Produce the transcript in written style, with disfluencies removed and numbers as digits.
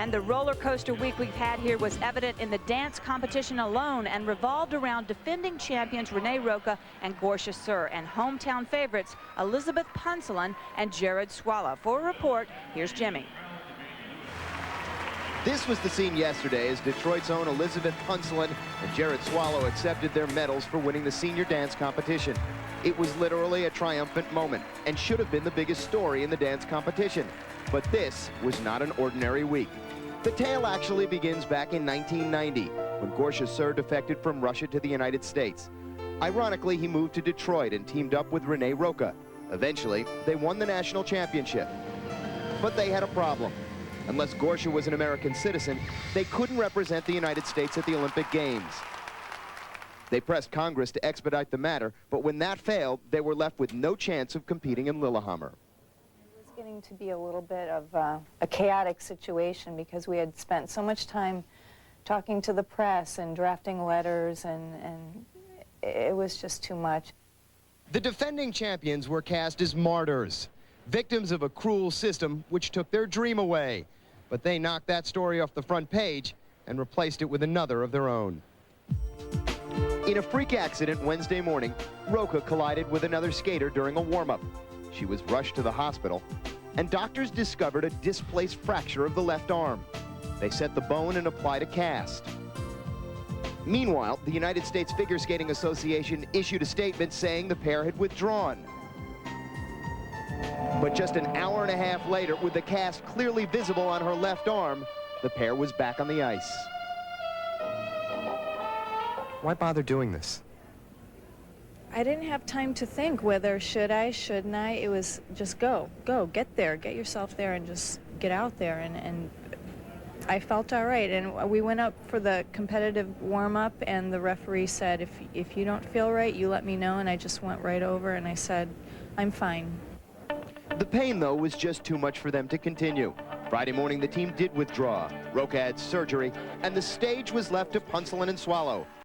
And the roller coaster week we've had here was evident in the dance competition alone and revolved around defending champions Renée Roca and Gorsha and hometown favorites Elizabeth Punsalan and Jared Swallow. For a report, here's Jimmy. This was the scene yesterday as Detroit's own Elizabeth Punsalan and Jared Swallow accepted their medals for winning the senior dance competition. It was literally a triumphant moment and should have been the biggest story in the dance competition. But this was not an ordinary week. The tale actually begins back in 1990 when Gorsha defected from Russia to the United States. Ironically, he moved to Detroit and teamed up with Renée Roca. Eventually, they won the national championship. But they had a problem. Unless Gorsha was an American citizen, they couldn't represent the United States at the Olympic Games. They pressed Congress to expedite the matter, but when that failed, they were left with no chance of competing in Lillehammer. Getting to be a little bit of a chaotic situation because we had spent so much time talking to the press and drafting letters, and it was just too much. The defending champions were cast as martyrs, victims of a cruel system which took their dream away. But they knocked that story off the front page and replaced it with another of their own. In a freak accident Wednesday morning, Roca collided with another skater during a warm-up. She was rushed to the hospital, and doctors discovered a displaced fracture of the left arm. They set the bone and applied a cast. Meanwhile, the United States Figure Skating Association issued a statement saying the pair had withdrawn. But just an hour and a half later, with the cast clearly visible on her left arm, the pair was back on the ice. Why bother doing this? I didn't have time to think whether should I, shouldn't I. It was just go, get there, get yourself there and just get out there. And I felt all right. And we went up for the competitive warm-up, and the referee said, if you don't feel right, you let me know. And I just went right over and I said, I'm fine. The pain, though, was just too much for them to continue. Friday morning, the team did withdraw. Roca had surgery, and the stage was left to Punsalan and Swallow.